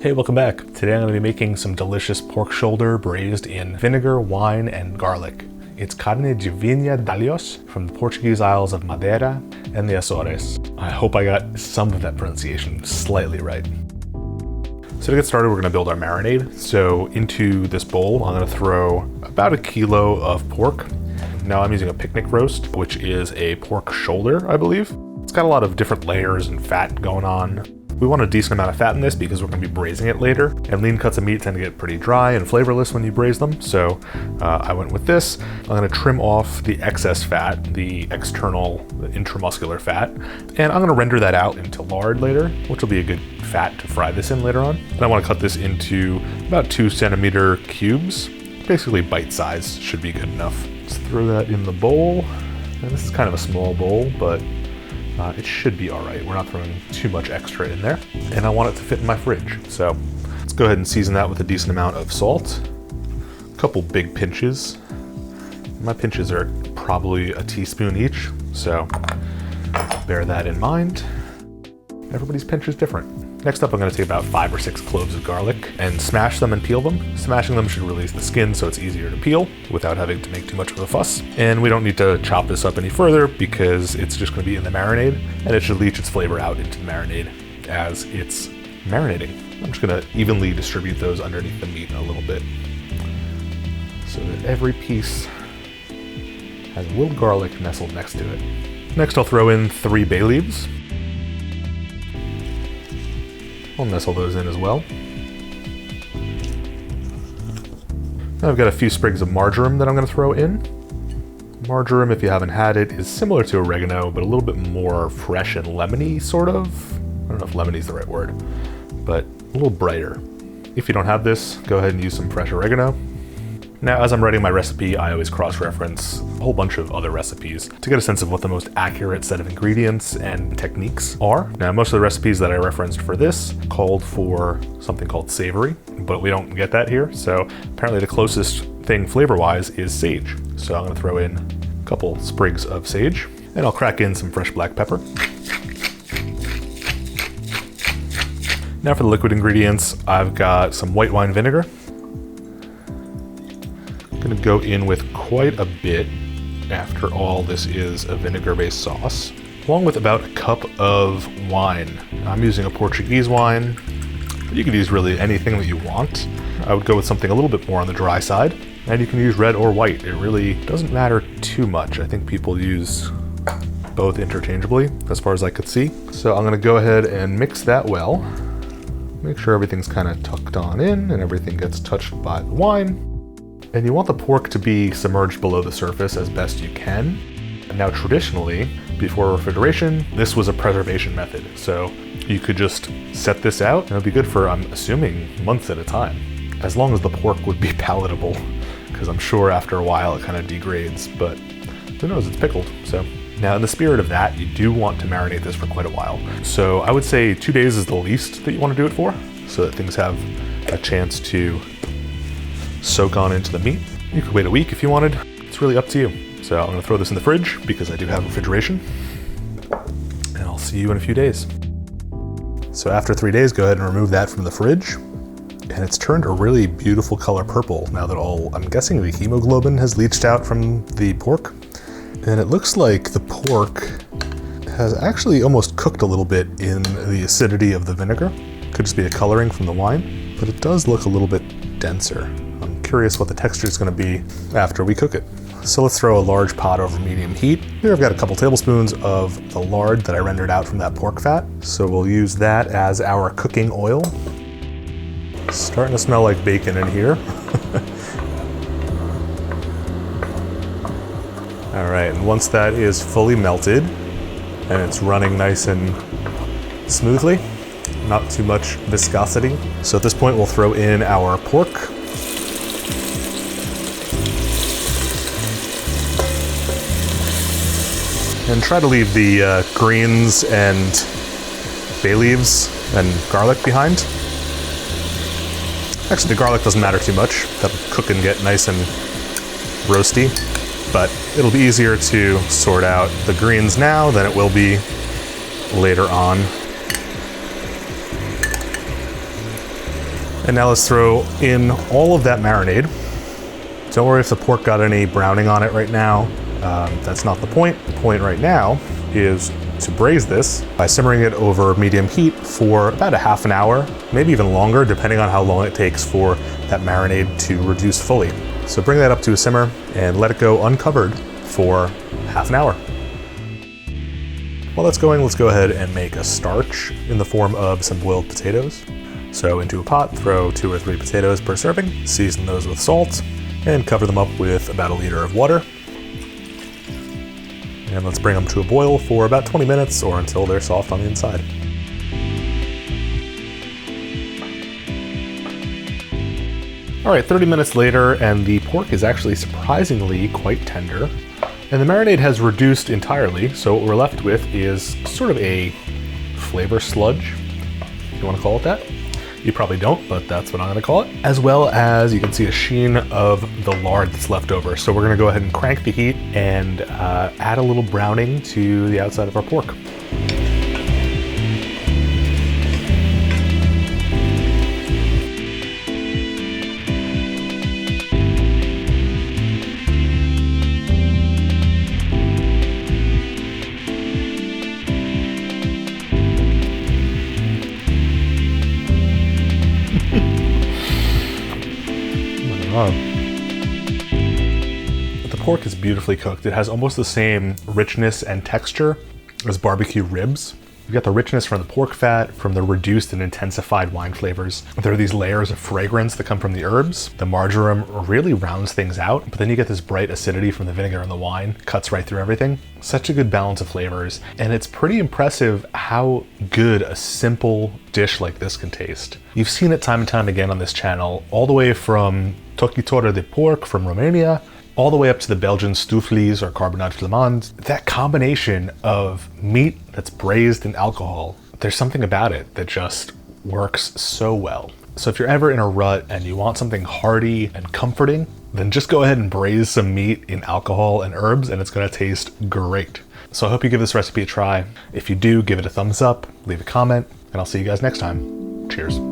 Hey, welcome back. Today I'm going to be making some delicious pork shoulder braised in vinegar, wine, and garlic. It's carne de Vindaloo from the Portuguese Isles of Madeira and the Azores. I hope I got some of that pronunciation slightly right. So to get started, we're going to build our marinade. So into this bowl, I'm going to throw about 1 kilo of pork. Now I'm using a picnic roast, which is a pork shoulder, I believe. It's got a lot of different layers and fat going on. We want a decent amount of fat in this because we're going to be braising it later, and lean cuts of meat tend to get pretty dry and flavorless when you braise them, so I went with this. I'm going to trim off the excess fat, the intramuscular fat, and I'm going to render that out into lard later, which will be a good fat to fry this in later on. And I want to cut this into about 2-centimeter cubes. Basically bite size should be good enough. Let's throw that in the bowl, and this is kind of a small bowl, but it should be all right. We're not throwing too much extra in there. And I want it to fit in my fridge. So let's go ahead and season that with a decent amount of salt. A couple big pinches. My pinches are probably a teaspoon each, so bear that in mind. Everybody's pinch is different. Next up, I'm going to take about 5 or 6 cloves of garlic and smash them and peel them. Smashing them should release the skin so it's easier to peel without having to make too much of a fuss. And we don't need to chop this up any further because it's just going to be in the marinade, and it should leach its flavor out into the marinade as it's marinating. I'm just going to evenly distribute those underneath the meat a little bit so that every piece has a little garlic nestled next to it. Next, I'll throw in 3 bay leaves. I'll nestle those in as well. Now I've got a few sprigs of marjoram that I'm going to throw in. Marjoram, if you haven't had it, is similar to oregano, but a little bit more fresh and lemony, sort of. I don't know if lemony is the right word, but a little brighter. If you don't have this, go ahead and use some fresh oregano. Now, as I'm writing my recipe, I always cross-reference a whole bunch of other recipes to get a sense of what the most accurate set of ingredients and techniques are. Now, most of the recipes that I referenced for this called for something called savory, but we don't get that here. So apparently the closest thing flavor-wise is sage. So I'm gonna throw in a couple sprigs of sage, and I'll crack in some fresh black pepper. Now for the liquid ingredients, I've got some white wine vinegar. Going to go in with quite a bit. After all, this is a vinegar-based sauce, along with about 1 cup of wine. I'm using a Portuguese wine, but you could use really anything that you want. I would go with something a little bit more on the dry side, and you can use red or white. It really doesn't matter too much. I think people use both interchangeably, as far as I could see. So I'm going to go ahead and mix that well. Make sure everything's kind of tucked on in and everything gets touched by the wine. And you want the pork to be submerged below the surface as best you can. And now traditionally, before refrigeration, this was a preservation method. So you could just set this out and it'll be good for, I'm assuming, months at a time. As long as the pork would be palatable, because I'm sure after a while it kind of degrades, but who knows, it's pickled, so. Now in the spirit of that, you do want to marinate this for quite a while. So I would say 2 days is the least that you want to do it for, so that things have a chance to soak on into the meat. You could wait a week if you wanted. It's really up to you. So I'm going to throw this in the fridge because I do have refrigeration. And I'll see you in a few days. So after 3 days, go ahead and remove that from the fridge. And it's turned a really beautiful color purple now that I'm guessing the hemoglobin has leached out from the pork. And it looks like the pork has actually almost cooked a little bit in the acidity of the vinegar. Could just be a coloring from the wine, but it does look a little bit denser. I'm curious what the texture is going to be after we cook it. So let's throw a large pot over medium heat. Here I've got a couple tablespoons of the lard that I rendered out from that pork fat. So we'll use that as our cooking oil. It's starting to smell like bacon in here. All right, and once that is fully melted and it's running nice and smoothly, not too much viscosity. So at this point, we'll throw in our pork. And try to leave the greens and bay leaves and garlic behind. Actually, the garlic doesn't matter too much. That'll cook and get nice and roasty, but it'll be easier to sort out the greens now than it will be later on. And now let's throw in all of that marinade. Don't worry if the pork got any browning on it right now. That's not the point. The point right now is to braise this by simmering it over medium heat for about a half an hour, maybe even longer, depending on how long it takes for that marinade to reduce fully. So bring that up to a simmer and let it go uncovered for half an hour. While that's going, let's go ahead and make a starch in the form of some boiled potatoes. So into a pot, throw 2 or 3 potatoes per serving, season those with salt, and cover them up with about a liter of water. And let's bring them to a boil for about 20 minutes or until they're soft on the inside. All right, 30 minutes later, and the pork is actually surprisingly quite tender. And the marinade has reduced entirely, so what we're left with is sort of a flavor sludge, if you want to call it that. You probably don't, but that's what I'm gonna call it. As well as you can see a sheen of the lard that's left over. So we're gonna go ahead and crank the heat and add a little browning to the outside of our pork. The pork is beautifully cooked. It has almost the same richness and texture as barbecue ribs. You get the richness from the pork fat, from the reduced and intensified wine flavors. There are these layers of fragrance that come from the herbs. The marjoram really rounds things out, but then you get this bright acidity from the vinegar and the wine, cuts right through everything. Such a good balance of flavors, and it's pretty impressive how good a simple dish like this can taste. You've seen it time and time again on this channel, all the way from tokitora de pork from Romania, all the way up to the Belgian stoufvlees or carbonade flamand. That combination of meat that's braised in alcohol, there's something about it that just works so well. So if you're ever in a rut and you want something hearty and comforting, then just go ahead and braise some meat in alcohol and herbs and it's gonna taste great. So I hope you give this recipe a try. If you do, give it a thumbs up, leave a comment, and I'll see you guys next time. Cheers.